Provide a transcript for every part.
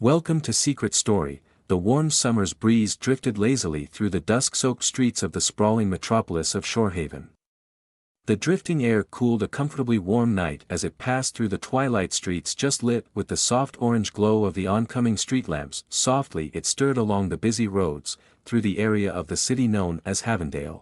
Welcome to Secret Story. The warm summer's breeze drifted lazily through the dusk-soaked streets of the sprawling metropolis of Shorehaven. The drifting air cooled a comfortably warm night as it passed through the twilight streets just lit with the soft orange glow of the oncoming street lamps. Softly it stirred along the busy roads, through the area of the city known as Havendale.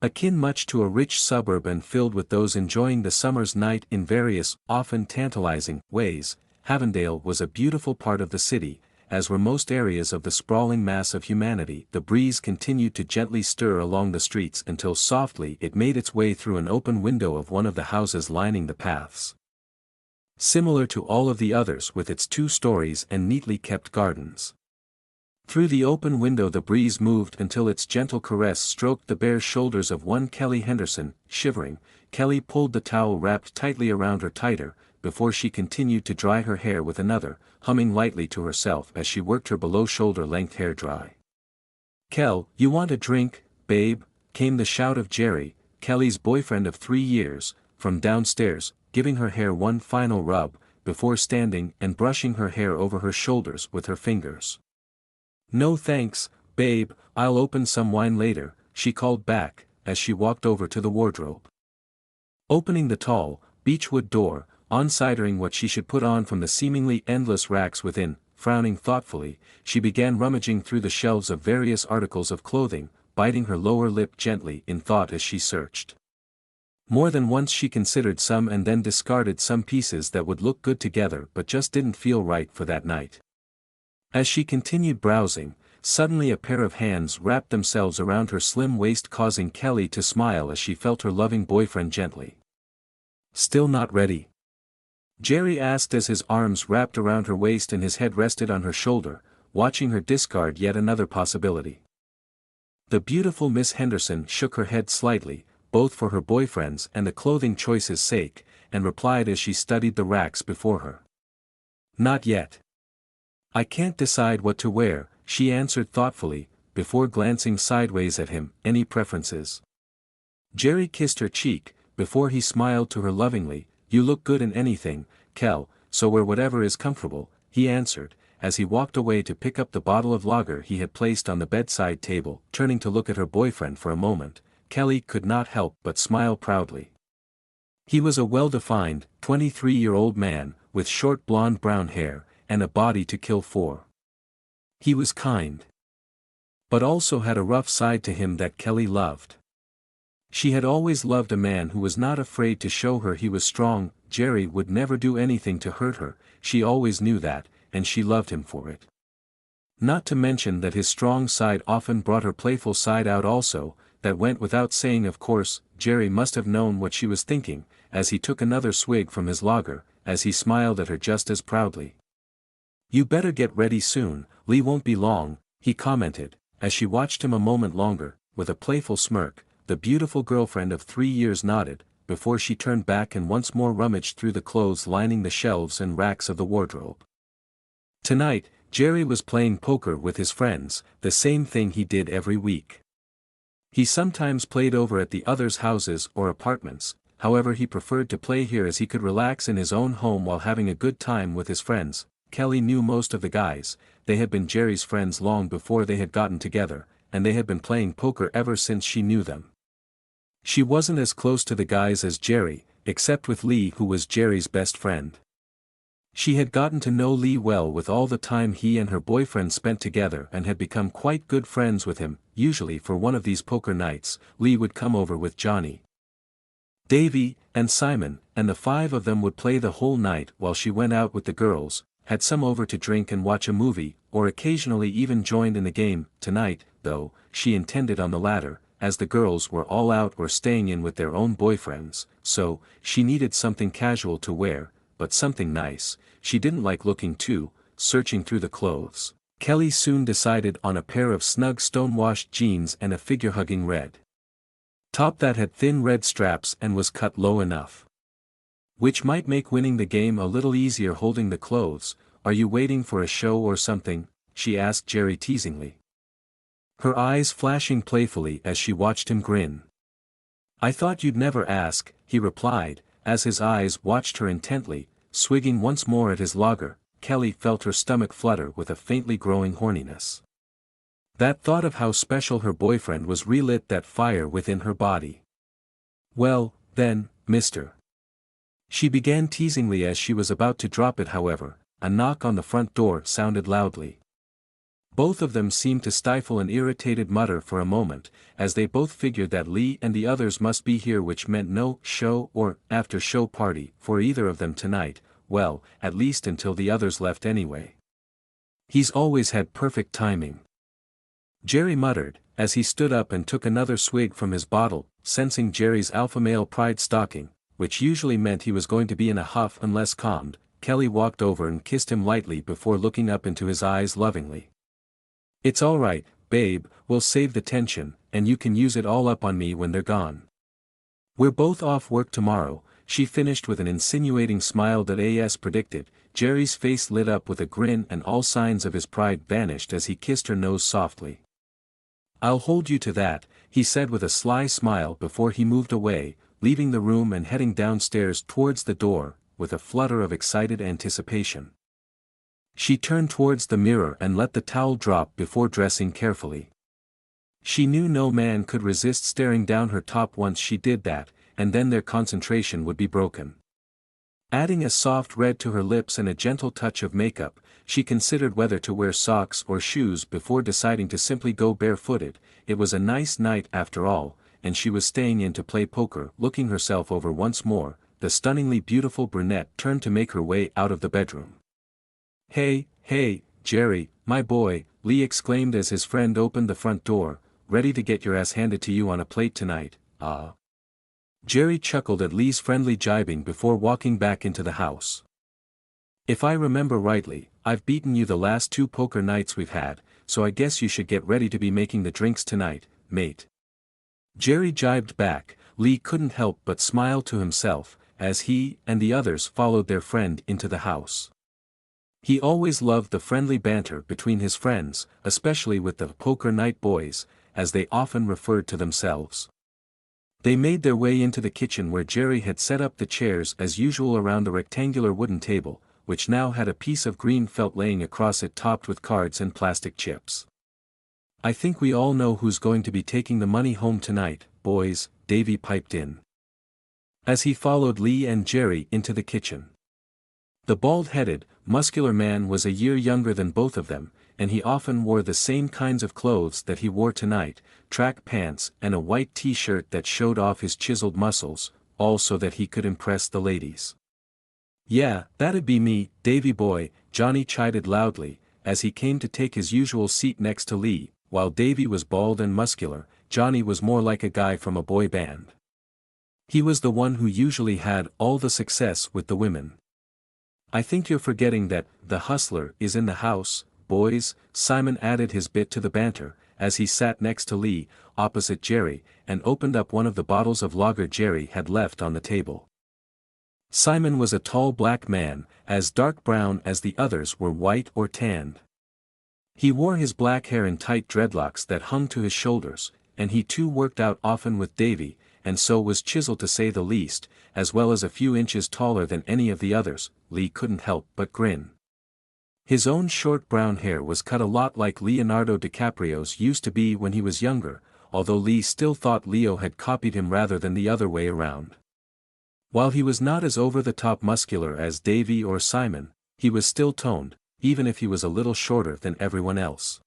Akin much to a rich suburb and filled with those enjoying the summer's night in various, often tantalizing, ways, Havendale was a beautiful part of the city, as were most areas of the sprawling mass of humanity. The breeze continued to gently stir along the streets until softly it made its way through an open window of one of the houses lining the paths. Similar to all of the others with its 2 stories and neatly kept gardens. Through the open window the breeze moved until its gentle caress stroked the bare shoulders of one Kelly Henderson. Shivering, Kelly pulled the towel wrapped tightly around her tighter, before she continued to dry her hair with another, humming lightly to herself as she worked her below-shoulder-length hair dry. "Kel, you want a drink, babe?" came the shout of Jerry, Kelly's boyfriend of 3 years, from downstairs, giving her hair one final rub, before standing and brushing her hair over her shoulders with her fingers. "No thanks, babe, I'll open some wine later," she called back, as she walked over to the wardrobe. Opening the tall, beechwood door, considering what she should put on from the seemingly endless racks within, frowning thoughtfully, she began rummaging through the shelves of various articles of clothing, biting her lower lip gently in thought as she searched. More than once she considered some and then discarded some pieces that would look good together but just didn't feel right for that night. As she continued browsing, suddenly a pair of hands wrapped themselves around her slim waist, causing Kelly to smile as she felt her loving boyfriend gently. "Still not ready?" Jerry asked as his arms wrapped around her waist and his head rested on her shoulder, watching her discard yet another possibility. The beautiful Miss Henderson shook her head slightly, both for her boyfriend's and the clothing choice's sake, and replied as she studied the racks before her. "Not yet. I can't decide what to wear," she answered thoughtfully, before glancing sideways at him. "Any preferences?" Jerry kissed her cheek, before he smiled to her lovingly. "You look good in anything, Kel, so wear whatever is comfortable," he answered, as he walked away to pick up the bottle of lager he had placed on the bedside table. Turning to look at her boyfriend for a moment, Kelly could not help but smile proudly. He was a well-defined, 23-year-old man, with short blonde brown hair, and a body to kill for. He was kind, but also had a rough side to him that Kelly loved. She had always loved a man who was not afraid to show her he was strong. Jerry would never do anything to hurt her, she always knew that, and she loved him for it. Not to mention that his strong side often brought her playful side out also. That went without saying. Of course, Jerry must have known what she was thinking, as he took another swig from his lager, as he smiled at her just as proudly. "You better get ready soon, Lee won't be long," he commented, as she watched him a moment longer, with a playful smirk. The beautiful girlfriend of 3 years nodded, before she turned back and once more rummaged through the clothes lining the shelves and racks of the wardrobe. Tonight, Jerry was playing poker with his friends, the same thing he did every week. He sometimes played over at the others' houses or apartments, however he preferred to play here as he could relax in his own home while having a good time with his friends. Kelly knew most of the guys, they had been Jerry's friends long before they had gotten together, and they had been playing poker ever since she knew them. She wasn't as close to the guys as Jerry, except with Lee, who was Jerry's best friend. She had gotten to know Lee well with all the time he and her boyfriend spent together and had become quite good friends with him. Usually for one of these poker nights, Lee would come over with Johnny, Davy, and Simon, and the 5 of them would play the whole night while she went out with the girls, had some over to drink and watch a movie, or occasionally even joined in the game. Tonight, though, she intended on the latter, as the girls were all out or staying in with their own boyfriends, so, she needed something casual to wear, but something nice. She didn't like looking too. Searching through the clothes, Kelly soon decided on a pair of snug stonewashed jeans and a figure-hugging red top that had thin red straps and was cut low enough, which might make winning the game a little easier. Holding the clothes, "Are you waiting for a show or something?" she asked Jerry teasingly, her eyes flashing playfully as she watched him grin. "I thought you'd never ask," he replied, as his eyes watched her intently, swigging once more at his lager. Kelly felt her stomach flutter with a faintly growing horniness. That thought of how special her boyfriend was relit that fire within her body. "Well, then, mister." She began teasingly as she was about to drop it. However, a knock on the front door sounded loudly. Both of them seemed to stifle an irritated mutter for a moment, as they both figured that Lee and the others must be here, which meant no show or after-show party for either of them tonight, well, at least until the others left anyway. "He's always had perfect timing," Jerry muttered, as he stood up and took another swig from his bottle, sensing Jerry's alpha male pride stalking, which usually meant he was going to be in a huff unless calmed. Kelly walked over and kissed him lightly before looking up into his eyes lovingly. "It's all right, babe, we'll save the tension, and you can use it all up on me when they're gone. We're both off work tomorrow," she finished with an insinuating smile that as predicted. Jerry's face lit up with a grin and all signs of his pride vanished as he kissed her nose softly. "I'll hold you to that," he said with a sly smile before he moved away, leaving the room and heading downstairs towards the door, with a flutter of excited anticipation. She turned towards the mirror and let the towel drop before dressing carefully. She knew no man could resist staring down her top once she did that, and then their concentration would be broken. Adding a soft red to her lips and a gentle touch of makeup, she considered whether to wear socks or shoes before deciding to simply go barefooted. It was a nice night after all, and she was staying in to play poker. Looking herself over once more, the stunningly beautiful brunette turned to make her way out of the bedroom. Hey, Jerry, my boy," Lee exclaimed as his friend opened the front door, "ready to get your ass handed to you on a plate tonight, ah?" Jerry chuckled at Lee's friendly jibing before walking back into the house. "If I remember rightly, I've beaten you the last 2 poker nights we've had, so I guess you should get ready to be making the drinks tonight, mate." Jerry jibed back. Lee couldn't help but smile to himself, as he and the others followed their friend into the house. He always loved the friendly banter between his friends, especially with the poker night boys, as they often referred to themselves. They made their way into the kitchen where Jerry had set up the chairs as usual around a rectangular wooden table, which now had a piece of green felt laying across it topped with cards and plastic chips. "I think we all know who's going to be taking the money home tonight, boys," Davy piped in, as he followed Lee and Jerry into the kitchen. The bald-headed, muscular man was a year younger than both of them, and he often wore the same kinds of clothes that he wore tonight, track pants and a white t-shirt that showed off his chiseled muscles, all so that he could impress the ladies. "Yeah, that'd be me, Davy boy," Johnny chided loudly, as he came to take his usual seat next to Lee. While Davy was bald and muscular, Johnny was more like a guy from a boy band. He was the one who usually had all the success with the women. "I think you're forgetting that the hustler is in the house, boys," Simon added his bit to the banter, as he sat next to Lee, opposite Jerry, and opened up one of the bottles of lager Jerry had left on the table. Simon was a tall black man, as dark brown as the others were white or tanned. He wore his black hair in tight dreadlocks that hung to his shoulders, and he too worked out often with Davy, and so was chiseled to say the least, as well as a few inches taller than any of the others. Lee couldn't help but grin. His own short brown hair was cut a lot like Leonardo DiCaprio's used to be when he was younger, although Lee still thought Leo had copied him rather than the other way around. While he was not as over-the-top muscular as Davy or Simon, he was still toned, even if he was a little shorter than everyone else.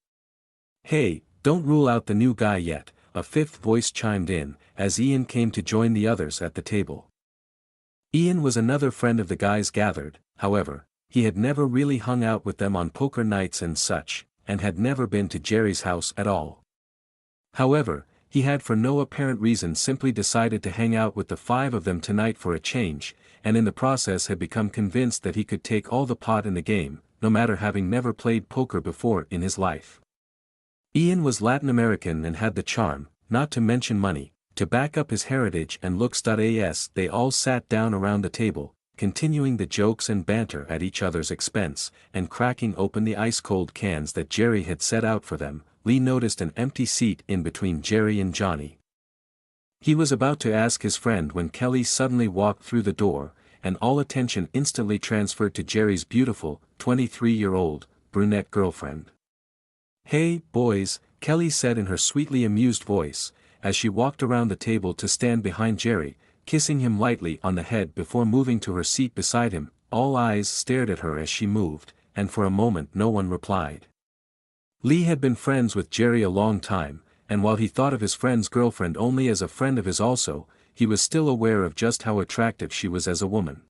"Hey, don't rule out the new guy yet," a fifth voice chimed in, as Ian came to join the others at the table. Ian was another friend of the guys gathered. However, he had never really hung out with them on poker nights and such, and had never been to Jerry's house at all. However, he had for no apparent reason simply decided to hang out with the 5 of them tonight for a change, and in the process had become convinced that he could take all the pot in the game, no matter having never played poker before in his life. Ian was Latin American and had the charm, not to mention money, to back up his heritage and looks. As they all sat down around the table, continuing the jokes and banter at each other's expense, and cracking open the ice-cold cans that Jerry had set out for them, Lee noticed an empty seat in between Jerry and Johnny. He was about to ask his friend when Kelly suddenly walked through the door, and all attention instantly transferred to Jerry's beautiful, 23-year-old, brunette girlfriend. "Hey, boys," Kelly said in her sweetly amused voice, as she walked around the table to stand behind Jerry, kissing him lightly on the head before moving to her seat beside him. All eyes stared at her as she moved, and for a moment no one replied. Lee had been friends with Jerry a long time, and while he thought of his friend's girlfriend only as a friend of his also, he was still aware of just how attractive she was as a woman.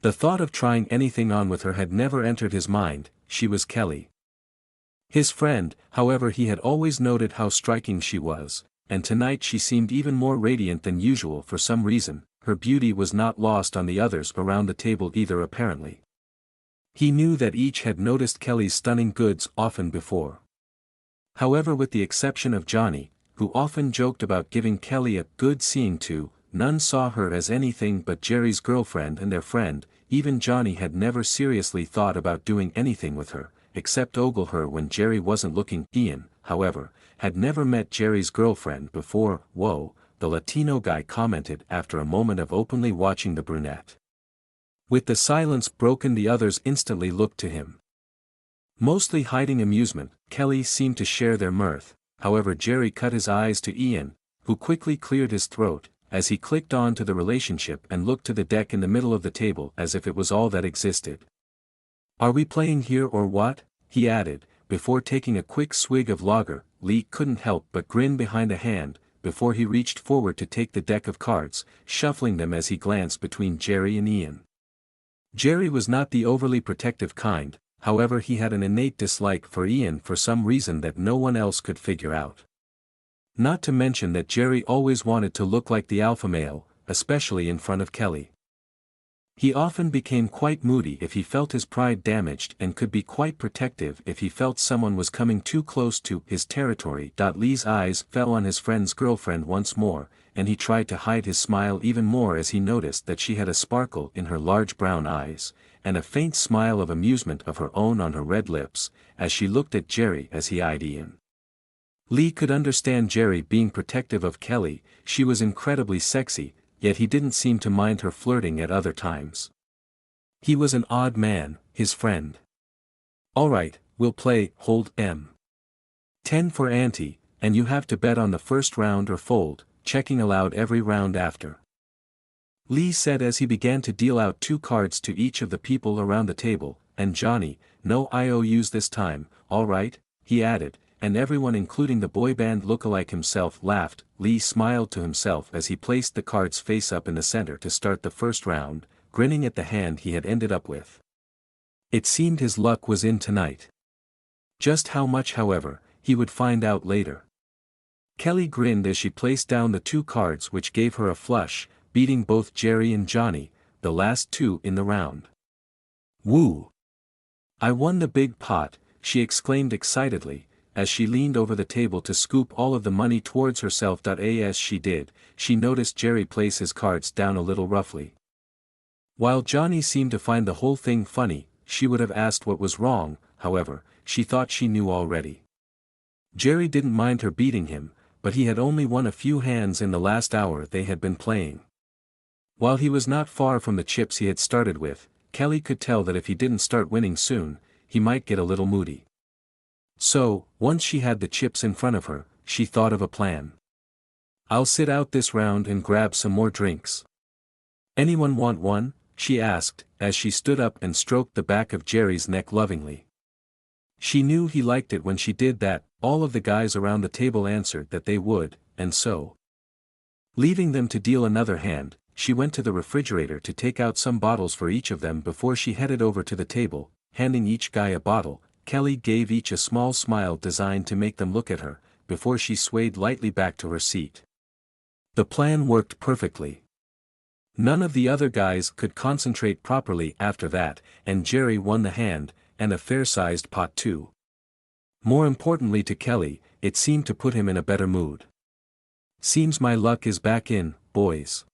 The thought of trying anything on with her had never entered his mind. She was Kelly. His friend, however, he had always noted how striking she was, and tonight she seemed even more radiant than usual for some reason. Her beauty was not lost on the others around the table either apparently. He knew that each had noticed Kelly's stunning goods often before. However, with the exception of Johnny, who often joked about giving Kelly a good seeing to, none saw her as anything but Jerry's girlfriend and their friend. Even Johnny had never seriously thought about doing anything with her, except ogle her when Jerry wasn't looking. Ian, however, had never met Jerry's girlfriend before. "Whoa," the Latino guy commented after a moment of openly watching the brunette. With the silence broken, the others instantly looked to him. Mostly hiding amusement, Kelly seemed to share their mirth. However, Jerry cut his eyes to Ian, who quickly cleared his throat, as he clicked on to the relationship and looked to the deck in the middle of the table as if it was all that existed. "Are we playing here or what?" he added, before taking a quick swig of lager. Lee couldn't help but grin behind a hand, before he reached forward to take the deck of cards, shuffling them as he glanced between Jerry and Ian. Jerry was not the overly protective kind, however he had an innate dislike for Ian for some reason that no one else could figure out. Not to mention that Jerry always wanted to look like the alpha male, especially in front of Kelly. He often became quite moody if he felt his pride damaged and could be quite protective if he felt someone was coming too close to his territory. Lee's eyes fell on his friend's girlfriend once more, and he tried to hide his smile even more as he noticed that she had a sparkle in her large brown eyes, and a faint smile of amusement of her own on her red lips, as she looked at Jerry as he eyed Ian. Lee could understand Jerry being protective of Kelly. She was incredibly sexy, yet he didn't seem to mind her flirting at other times. He was an odd man, his friend. "Alright, we'll play Hold 'em. 10 for ante, and you have to bet on the first round or fold, checking aloud every round after," Lee said as he began to deal out 2 cards to each of the people around the table. "And Johnny, no IOUs this time, alright," he added, and everyone including the boy band lookalike himself laughed. Lee smiled to himself as he placed the cards face up in the center to start the first round, grinning at the hand he had ended up with. It seemed his luck was in tonight. Just how much, however, he would find out later. Kelly grinned as she placed down the 2 cards, which gave her a flush, beating both Jerry and Johnny, the last 2 in the round. "Woo! I won the big pot," she exclaimed excitedly, as she leaned over the table to scoop all of the money towards herself. As she did, she noticed Jerry place his cards down a little roughly. While Johnny seemed to find the whole thing funny, she would have asked what was wrong. However, she thought she knew already. Jerry didn't mind her beating him, but he had only won a few hands in the last hour they had been playing. While he was not far from the chips he had started with, Kelly could tell that if he didn't start winning soon, he might get a little moody. So, once she had the chips in front of her, she thought of a plan. "I'll sit out this round and grab some more drinks. Anyone want one?" she asked, as she stood up and stroked the back of Jerry's neck lovingly. She knew he liked it when she did that. All of the guys around the table answered that they would, and so, leaving them to deal another hand, she went to the refrigerator to take out some bottles for each of them before she headed over to the table, handing each guy a bottle. Kelly gave each a small smile designed to make them look at her, before she swayed lightly back to her seat. The plan worked perfectly. None of the other guys could concentrate properly after that, and Jerry won the hand, and a fair-sized pot too. More importantly to Kelly, it seemed to put him in a better mood. "Seems my luck is back in, boys.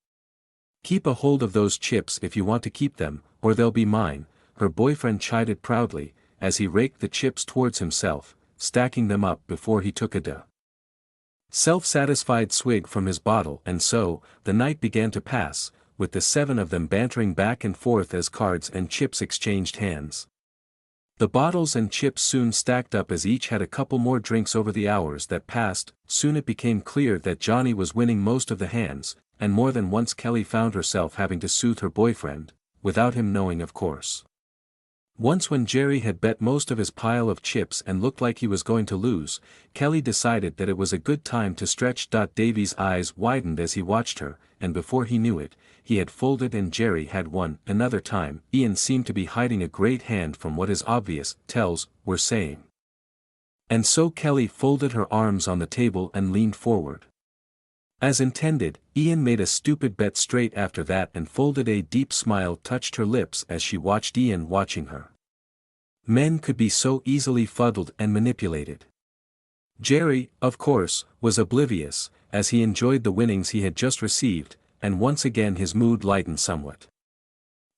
Keep a hold of those chips if you want to keep them, or they'll be mine," her boyfriend chided proudly, as he raked the chips towards himself, stacking them up before he took a self-satisfied swig from his bottle. And so, the night began to pass, with the 7 of them bantering back and forth as cards and chips exchanged hands. The bottles and chips soon stacked up as each had a couple more drinks over the hours that passed. Soon it became clear that Johnny was winning most of the hands, and more than once Kelly found herself having to soothe her boyfriend, without him knowing of course. Once when Jerry had bet most of his pile of chips and looked like he was going to lose, Kelly decided that it was a good time to stretch. Davy's eyes widened as he watched her, and before he knew it, he had folded and Jerry had won. Another time, Ian seemed to be hiding a great hand from what his obvious tells were saying. And so Kelly folded her arms on the table and leaned forward. As intended, Ian made a stupid bet straight after that and folded. A deep smile touched her lips as she watched Ian watching her. Men could be so easily fuddled and manipulated. Jerry, of course, was oblivious, as he enjoyed the winnings he had just received, and once again his mood lightened somewhat.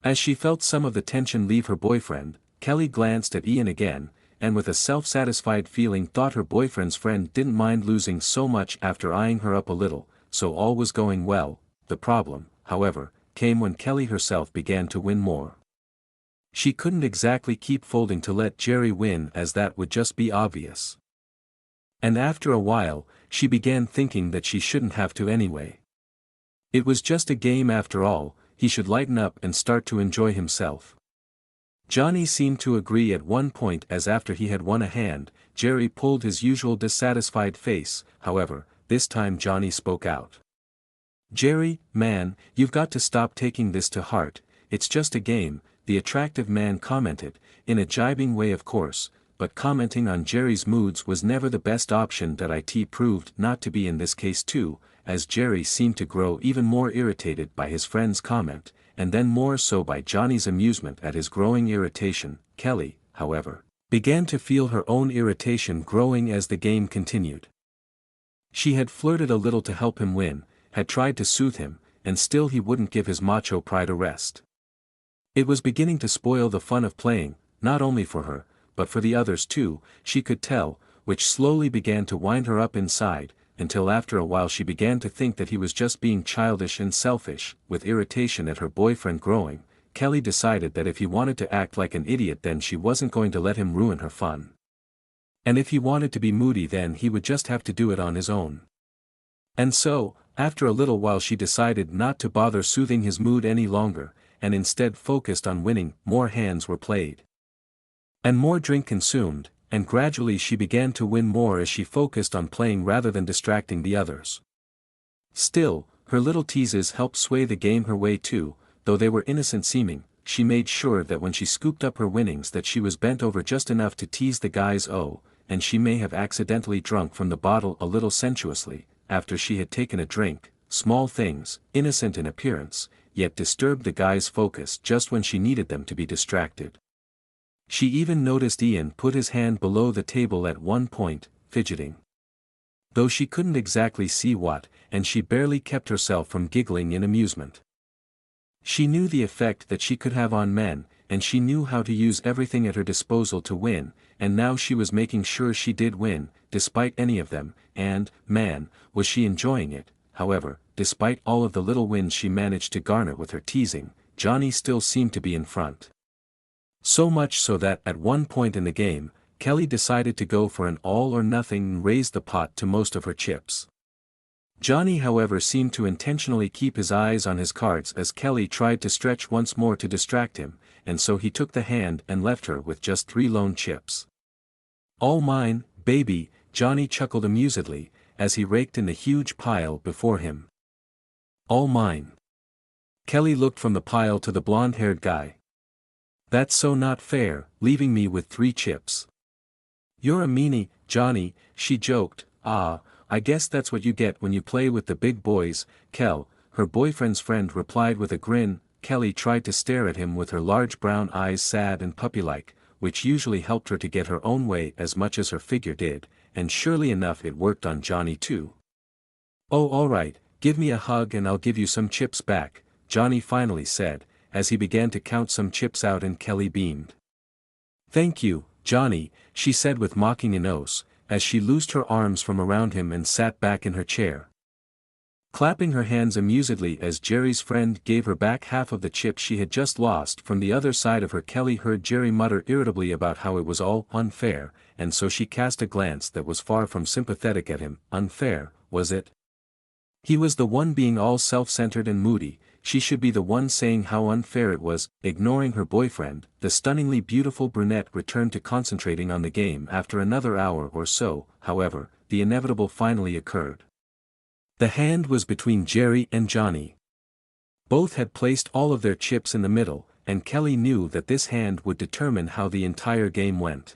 As she felt some of the tension leave her boyfriend, Kelly glanced at Ian again, and with a self-satisfied feeling thought her boyfriend's friend didn't mind losing so much after eyeing her up a little, so all was going well. The problem, however, came when Kelly herself began to win more. She couldn't exactly keep folding to let Jerry win, as that would just be obvious. And after a while, she began thinking that she shouldn't have to anyway. It was just a game after all, he should lighten up and start to enjoy himself. Johnny seemed to agree at one point, as after he had won a hand, Jerry pulled his usual dissatisfied face. However, this time Johnny spoke out. "Jerry, man, you've got to stop taking this to heart, it's just a game," the attractive man commented, in a jibing way of course, but commenting on Jerry's moods was never the best option. It proved not to be in this case too, as Jerry seemed to grow even more irritated by his friend's comment, and then more so by Johnny's amusement at his growing irritation. Kelly, however, began to feel her own irritation growing as the game continued. She had flirted a little to help him win, had tried to soothe him, and still he wouldn't give his macho pride a rest. It was beginning to spoil the fun of playing, not only for her, but for the others too, she could tell, which slowly began to wind her up inside, until after a while she began to think that he was just being childish and selfish. With irritation at her boyfriend growing, Kelly decided that if he wanted to act like an idiot then she wasn't going to let him ruin her fun. And if he wanted to be moody then he would just have to do it on his own. And so, after a little while she decided not to bother soothing his mood any longer, and instead focused on winning. More hands were played. And more drink consumed, and gradually she began to win more as she focused on playing rather than distracting the others. Still, her little teases helped sway the game her way too, though they were innocent seeming. She made sure that when she scooped up her winnings that she was bent over just enough to tease the guys. And she may have accidentally drunk from the bottle a little sensuously, after she had taken a drink. Small things, innocent in appearance, yet disturbed the guys' focus just when she needed them to be distracted. She even noticed Ian put his hand below the table at one point, fidgeting. Though she couldn't exactly see what, and she barely kept herself from giggling in amusement. She knew the effect that she could have on men, and she knew how to use everything at her disposal to win, and now she was making sure she did win, despite any of them, and, man, was she enjoying it. However, despite all of the little wins she managed to garner with her teasing, Johnny still seemed to be in front. So much so that at one point in the game, Kelly decided to go for an all or nothing and raise the pot to most of her chips. Johnny however seemed to intentionally keep his eyes on his cards as Kelly tried to stretch once more to distract him, and so he took the hand and left her with just 3 lone chips. "All mine, baby," Johnny chuckled amusedly, as he raked in the huge pile before him. "All mine." Kelly looked from the pile to the blonde-haired guy. "That's so not fair, leaving me with 3 chips." "You're a meanie, Johnny," she joked. "Ah, I guess that's what you get when you play with the big boys, Kel," her boyfriend's friend replied with a grin. Kelly tried to stare at him with her large brown eyes sad and puppy-like, which usually helped her to get her own way as much as her figure did, and surely enough it worked on Johnny too. "Oh alright, give me a hug and I'll give you some chips back," Johnny finally said, as he began to count some chips out and Kelly beamed. "Thank you, Johnny," she said with mocking innocence, as she loosed her arms from around him and sat back in her chair. Clapping her hands amusedly as Jerry's friend gave her back half of the chips she had just lost from the other side of her, Kelly heard Jerry mutter irritably about how it was all unfair, and so she cast a glance that was far from sympathetic at him. Unfair, was it? He was the one being all self-centered and moody, she should be the one saying how unfair it was. Ignoring her boyfriend, the stunningly beautiful brunette returned to concentrating on the game. After another hour or so, however, the inevitable finally occurred. The hand was between Jerry and Johnny. Both had placed all of their chips in the middle, and Kelly knew that this hand would determine how the entire game went.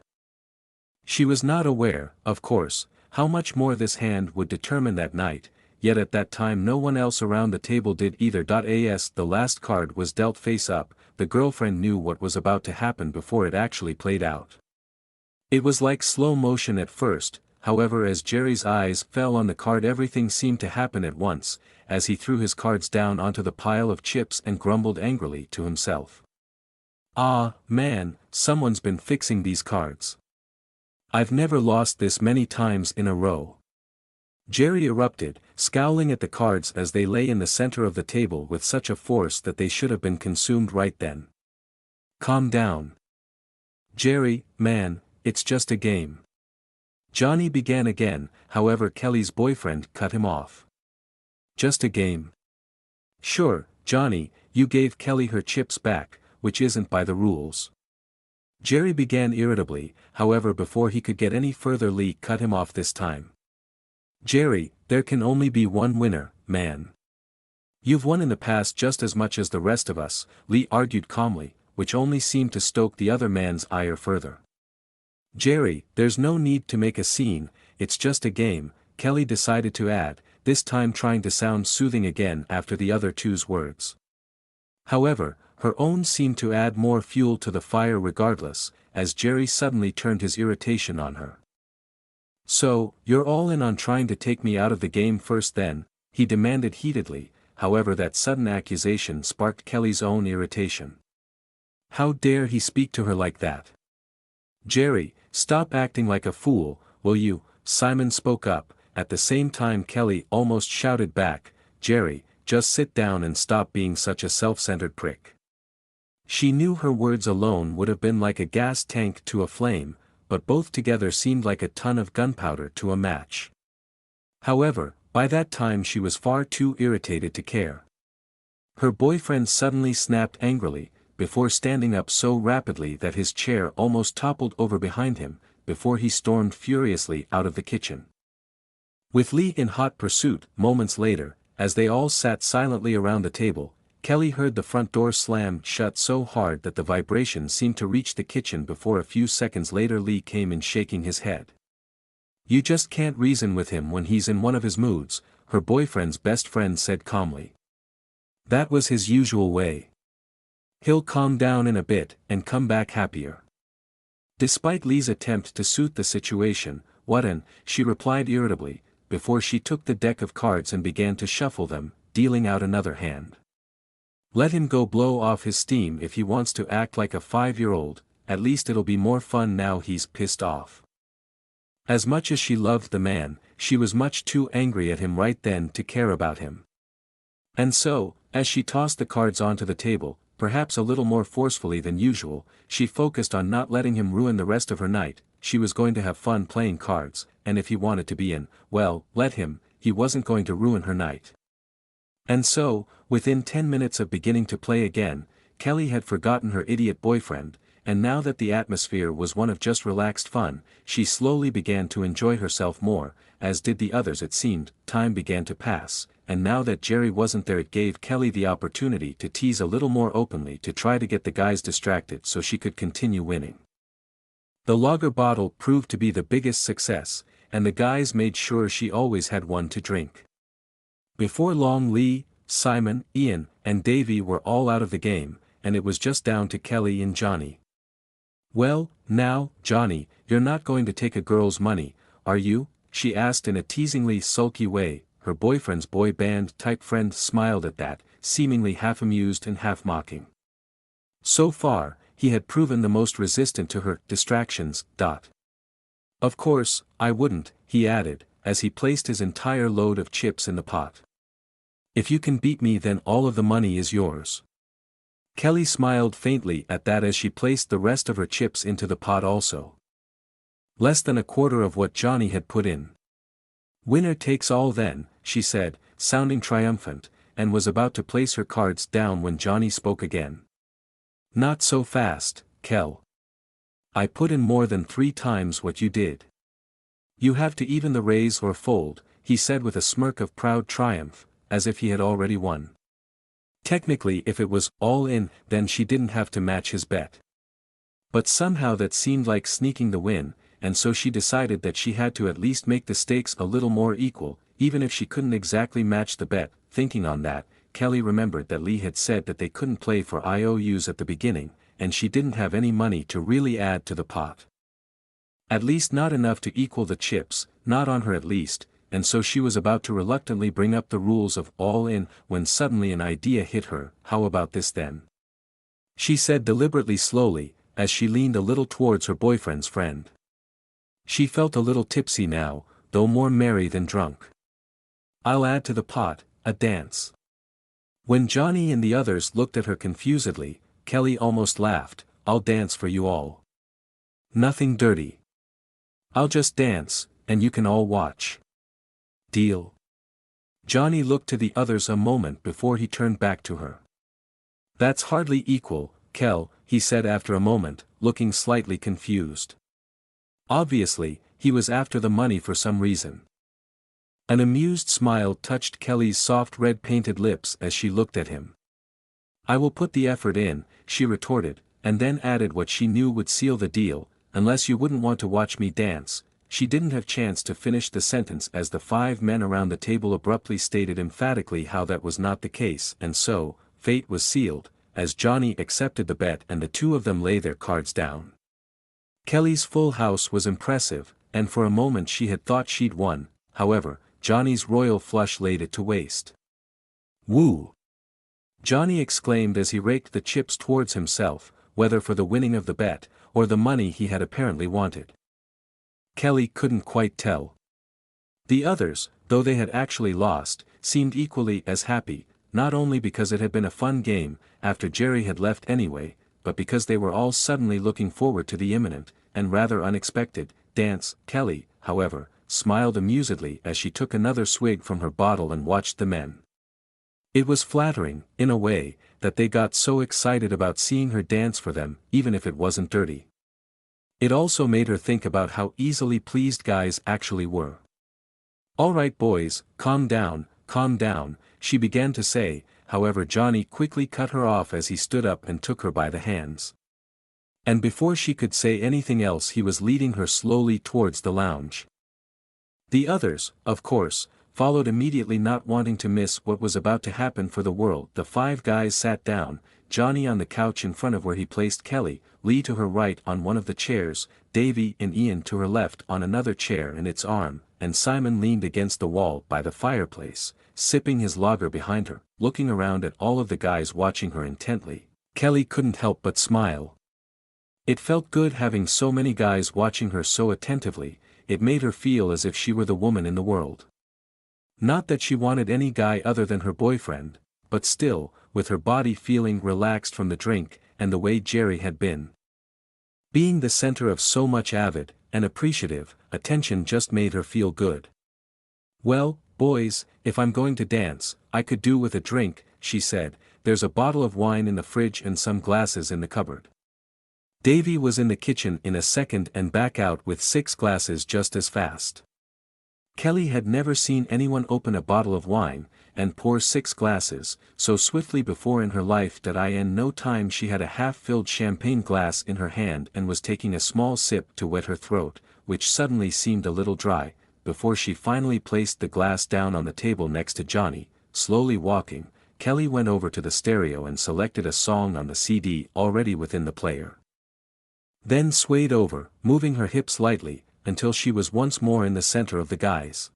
She was not aware, of course, how much more this hand would determine that night, yet at that time no one else around the table did either. As the last card was dealt face up, the girlfriend knew what was about to happen before it actually played out. It was like slow motion at first. However, as Jerry's eyes fell on the card, everything seemed to happen at once, as he threw his cards down onto the pile of chips and grumbled angrily to himself. "Ah, man, someone's been fixing these cards. I've never lost this many times in a row." Jerry erupted, scowling at the cards as they lay in the center of the table with such a force that they should have been consumed right then. "Calm down. Jerry, man, it's just a game." Johnny began again, however Kelly's boyfriend cut him off. "Just a game? Sure, Johnny, you gave Kelly her chips back, which isn't by the rules." Jerry began irritably, however before he could get any further Lee cut him off this time. "Jerry, there can only be one winner, man. You've won in the past just as much as the rest of us," Lee argued calmly, which only seemed to stoke the other man's ire further. "Jerry, there's no need to make a scene, it's just a game," Kelly decided to add, this time trying to sound soothing again after the other two's words. However, her own seemed to add more fuel to the fire regardless, as Jerry suddenly turned his irritation on her. "So, you're all in on trying to take me out of the game first then?" he demanded heatedly, however that sudden accusation sparked Kelly's own irritation. How dare he speak to her like that? "Jerry, stop acting like a fool, will you?" Simon spoke up, at the same time Kelly almost shouted back, "Jerry, just sit down and stop being such a self-centered prick." She knew her words alone would have been like a gas tank to a flame, but both together seemed like a ton of gunpowder to a match. However, by that time she was far too irritated to care. Her boyfriend suddenly snapped angrily, before standing up so rapidly that his chair almost toppled over behind him, before he stormed furiously out of the kitchen. With Lee in hot pursuit. Moments later, as they all sat silently around the table, Kelly heard the front door slam shut so hard that the vibration seemed to reach the kitchen before a few seconds later Lee came in shaking his head. "You just can't reason with him when he's in one of his moods," her boyfriend's best friend said calmly. "That was his usual way. He'll calm down in a bit and come back happier." Despite Lee's attempt to soothe the situation, she replied irritably, before she took the deck of cards and began to shuffle them, dealing out another hand. "Let him go blow off his steam if he wants to act like a 5-year-old, at least it'll be more fun now he's pissed off." As much as she loved the man, she was much too angry at him right then to care about him. And so, as she tossed the cards onto the table, perhaps a little more forcefully than usual, she focused on not letting him ruin the rest of her night. She was going to have fun playing cards, and if he wanted to be in, well, let him, he wasn't going to ruin her night. And so, within 10 minutes of beginning to play again, Kelly had forgotten her idiot boyfriend, and now that the atmosphere was one of just relaxed fun, she slowly began to enjoy herself more, as did the others. It seemed, time began to pass, and now that Jerry wasn't there it gave Kelly the opportunity to tease a little more openly to try to get the guys distracted so she could continue winning. The lager bottle proved to be the biggest success, and the guys made sure she always had one to drink. Before long Lee, Simon, Ian, and Davey were all out of the game, and it was just down to Kelly and Johnny. "Well, now, Johnny, you're not going to take a girl's money, are you?" she asked in a teasingly sulky way. Her boyfriend's boy band type friend smiled at that, seemingly half amused and half mocking. So far, he had proven the most resistant to her distractions. "Of course, I wouldn't," he added, as he placed his entire load of chips in the pot. If you can beat me, then all of the money is yours. Kelly smiled faintly at that as she placed the rest of her chips into the pot also. Less than a quarter of what Johnny had put in. Winner takes all then, she said, sounding triumphant, and was about to place her cards down when Johnny spoke again. Not so fast, Kel. I put in more than 3 times what you did. You have to even the raise or fold, he said with a smirk of proud triumph, as if he had already won. Technically, if it was all in, then she didn't have to match his bet. But somehow that seemed like sneaking the win, and so she decided that she had to at least make the stakes a little more equal, even if she couldn't exactly match the bet. Thinking on that, Kelly remembered that Lee had said that they couldn't play for IOUs at the beginning, and she didn't have any money to really add to the pot. At least not enough to equal the chips, not on her at least, and so she was about to reluctantly bring up the rules of all in, when suddenly an idea hit her. How about this then? She said deliberately slowly, as she leaned a little towards her boyfriend's friend. She felt a little tipsy now, though more merry than drunk. I'll add to the pot, a dance. When Johnny and the others looked at her confusedly, Kelly almost laughed. I'll dance for you all. Nothing dirty. I'll just dance, and you can all watch. Deal? Johnny looked to the others a moment before he turned back to her. That's hardly equal, Kel, he said after a moment, looking slightly confused. Obviously, he was after the money for some reason. An amused smile touched Kelly's soft red-painted lips as she looked at him. I will put the effort in, she retorted, and then added what she knew would seal the deal, unless you wouldn't want to watch me dance. She didn't have chance to finish the sentence as the 5 men around the table abruptly stated emphatically how that was not the case, and so, fate was sealed, as Johnny accepted the bet and the 2 of them lay their cards down. Kelly's full house was impressive, and for a moment she had thought she'd won. However, Johnny's royal flush laid it to waste. Woo! Johnny exclaimed as he raked the chips towards himself, whether for the winning of the bet, or the money he had apparently wanted. Kelly couldn't quite tell. The others, though they had actually lost, seemed equally as happy, not only because it had been a fun game, after Jerry had left anyway, but because they were all suddenly looking forward to the imminent, and rather unexpected, dance. Kelly, however, smiled amusedly as she took another swig from her bottle and watched the men. It was flattering, in a way, that they got so excited about seeing her dance for them, even if it wasn't dirty. It also made her think about how easily pleased guys actually were. All right boys, calm down, she began to say. However, Johnny quickly cut her off as he stood up and took her by the hands. And before she could say anything else, he was leading her slowly towards the lounge. The others, of course, followed immediately, not wanting to miss what was about to happen for the world. The 5 guys sat down, Johnny on the couch in front of where he placed Kelly, Lee to her right on one of the chairs, Davy and Ian to her left on another chair and its arm, and Simon leaned against the wall by the fireplace, sipping his lager behind her, looking around at all of the guys watching her intently. Kelly couldn't help but smile. It felt good having so many guys watching her so attentively. It made her feel as if she were the woman in the world. Not that she wanted any guy other than her boyfriend, but still, with her body feeling relaxed from the drink, and the way Jerry had been. Being the center of so much avid, and appreciative, attention just made her feel good. Well, boys, if I'm going to dance, I could do with a drink, she said. There's a bottle of wine in the fridge and some glasses in the cupboard. Davy was in the kitchen in a second and back out with 6 glasses just as fast. Kelly had never seen anyone open a bottle of wine, and pour 6 glasses, so swiftly before in her life that in no time she had a half-filled champagne glass in her hand and was taking a small sip to wet her throat, which suddenly seemed a little dry, before she finally placed the glass down on the table next to Johnny. Slowly walking, Kelly went over to the stereo and selected a song on the CD already within the player. Then swayed over, moving her hips lightly, until she was once more in the center of the guys.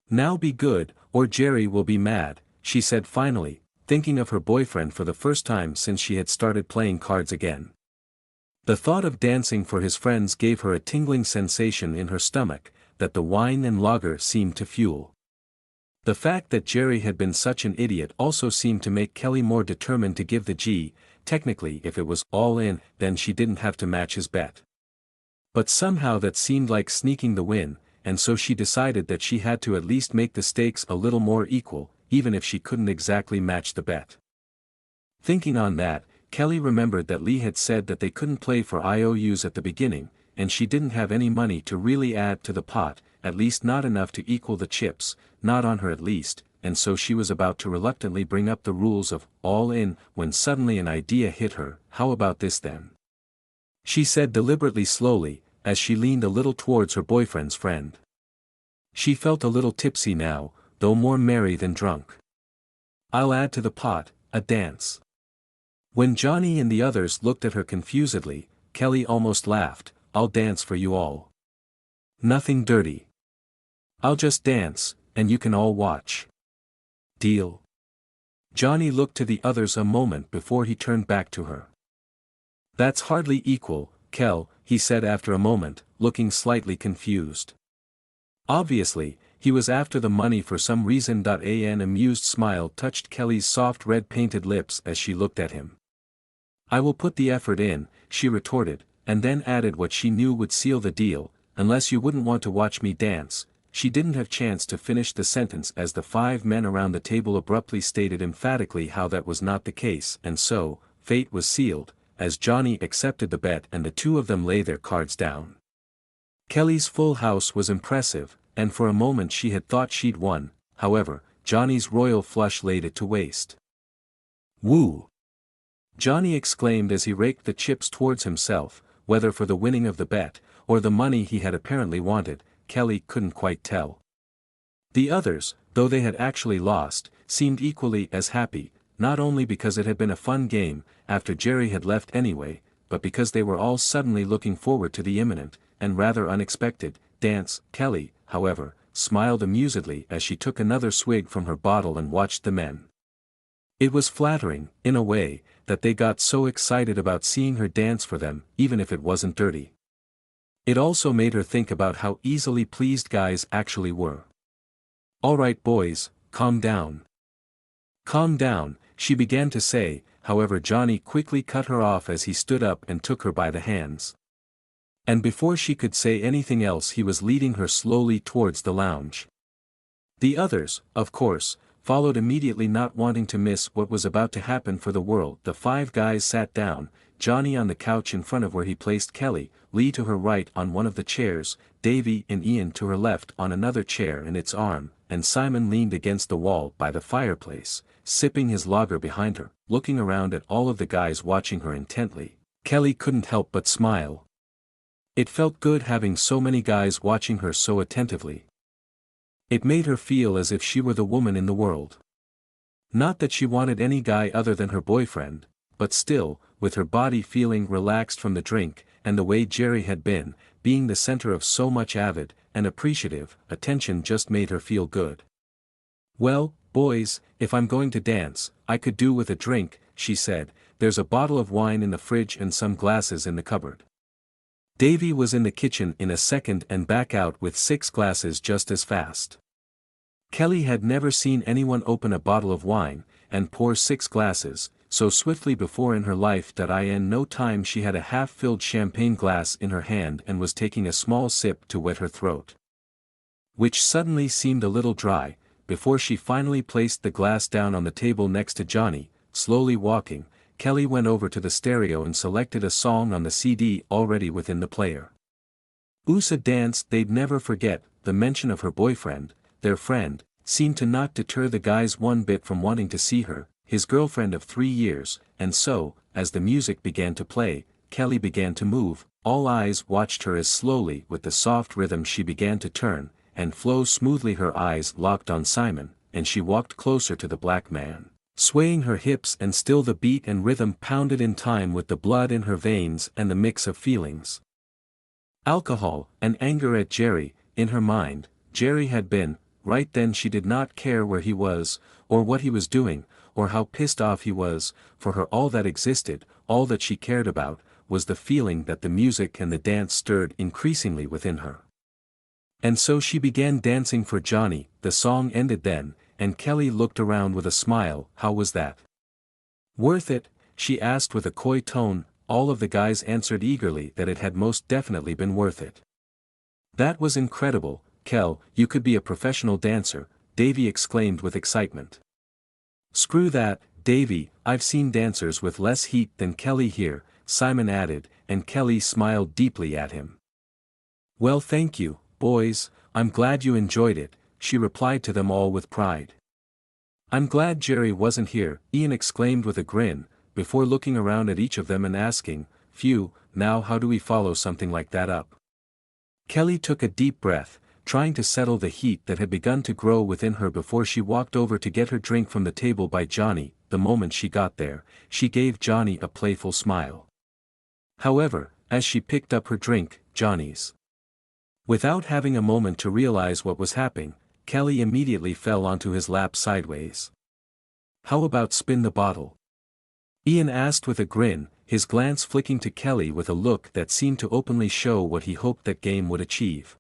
Now be good, or Jerry will be mad, she said finally, thinking of her boyfriend for the first time since she had started playing cards again. The thought of dancing for his friends gave her a tingling sensation in her stomach, that the wine and lager seemed to fuel. The fact that Jerry had been such an idiot also seemed to make Kelly more determined to give the G. Technically, if it was all in, then she didn't have to match his bet. But somehow that seemed like sneaking the win, and so she decided that she had to at least make the stakes a little more equal, even if she couldn't exactly match the bet. Thinking on that, Kelly remembered that Lee had said that they couldn't play for IOUs at the beginning, and she didn't have any money to really add to the pot, at least not enough to equal the chips, not on her at least, and so she was about to reluctantly bring up the rules of all in when suddenly an idea hit her. How about this then? She said deliberately slowly, as she leaned a little towards her boyfriend's friend. She felt a little tipsy now, though more merry than drunk. I'll add to the pot, a dance. When Johnny and the others looked at her confusedly, Kelly almost laughed. I'll dance for you all. Nothing dirty. I'll just dance, and you can all watch. Deal? Johnny looked to the others a moment before he turned back to her. That's hardly equal, Kel, he said after a moment, looking slightly confused. Obviously, he was after the money for some reason. An amused smile touched Kelly's soft red-painted lips as she looked at him. I will put the effort in, she retorted, and then added what she knew would seal the deal, unless you wouldn't want to watch me dance. She didn't have chance to finish the sentence as the 5 men around the table abruptly stated emphatically how that was not the case, and so, fate was sealed, as Johnny accepted the bet and the 2 of them lay their cards down. Kelly's full house was impressive, and for a moment she had thought she'd won. However, Johnny's royal flush laid it to waste. Woo! Johnny exclaimed as he raked the chips towards himself, whether for the winning of the bet, or the money he had apparently wanted, Kelly couldn't quite tell. The others, though they had actually lost, seemed equally as happy, not only because it had been a fun game, after Jerry had left anyway, but because they were all suddenly looking forward to the imminent, and rather unexpected, dance. Kelly, however, smiled amusedly as she took another swig from her bottle and watched the men. It was flattering, in a way, that they got so excited about seeing her dance for them, even if it wasn't dirty. It also made her think about how easily pleased guys actually were. All right boys, calm down. Calm down, she began to say, however Johnny quickly cut her off as he stood up and took her by the hands. And before she could say anything else he was leading her slowly towards the lounge. The others, of course, followed immediately, not wanting to miss what was about to happen for the world. The 5 guys sat down, Johnny on the couch in front of where he placed Kelly, Lee to her right on one of the chairs, Davy and Ian to her left on another chair in its arm, and Simon leaned against the wall by the fireplace, sipping his lager behind her, looking around at all of the guys watching her intently. Kelly couldn't help but smile. It felt good having so many guys watching her so attentively. It made her feel as if she were the woman in the world. Not that she wanted any guy other than her boyfriend, but still, with her body feeling relaxed from the drink, and the way Jerry had been, being the center of so much avid, and appreciative, attention just made her feel good. Well, boys, if I'm going to dance, I could do with a drink, she said. There's a bottle of wine in the fridge and some glasses in the cupboard. Davy was in the kitchen in a second and back out with 6 glasses just as fast. Kelly had never seen anyone open a bottle of wine, and pour 6 glasses, so swiftly before in her life that in no time she had a half-filled champagne glass in her hand and was taking a small sip to wet her throat. Which suddenly seemed a little dry, before she finally placed the glass down on the table next to Johnny. Slowly walking, Kelly went over to the stereo and selected a song on the CD already within the player. USA danced. They'd never forget. The mention of her boyfriend, their friend, seemed to not deter the guys one bit from wanting to see her, his girlfriend of 3 years, and so, as the music began to play, Kelly began to move. All eyes watched her as slowly with the soft rhythm she began to turn, and flow smoothly. Her eyes locked on Simon, and she walked closer to the black man, swaying her hips, and still the beat and rhythm pounded in time with the blood in her veins and the mix of feelings. Alcohol, and anger at Jerry. In her mind, Jerry had been, right then she did not care where he was, or what he was doing, or how pissed off he was. For her all that existed, all that she cared about, was the feeling that the music and the dance stirred increasingly within her. And so she began dancing for Johnny. The song ended then, and Kelly looked around with a smile. How was that? Worth it? She asked with a coy tone. All of the guys answered eagerly that it had most definitely been worth it. That was incredible, Kel, you could be a professional dancer, Davy exclaimed with excitement. Screw that, Davy, I've seen dancers with less heat than Kelly here, Simon added, and Kelly smiled deeply at him. Well, thank you, boys, I'm glad you enjoyed it, she replied to them all with pride. I'm glad Jerry wasn't here, Ian exclaimed with a grin, before looking around at each of them and asking, phew, now how do we follow something like that up? Kelly took a deep breath, trying to settle the heat that had begun to grow within her before she walked over to get her drink from the table by Johnny. The moment she got there, she gave Johnny a playful smile. However, as she picked up her drink, Johnny's. Without having a moment to realize what was happening, Kelly immediately fell onto his lap sideways. How about spin the bottle? Ian asked with a grin, his glance flicking to Kelly with a look that seemed to openly show what he hoped that game would achieve.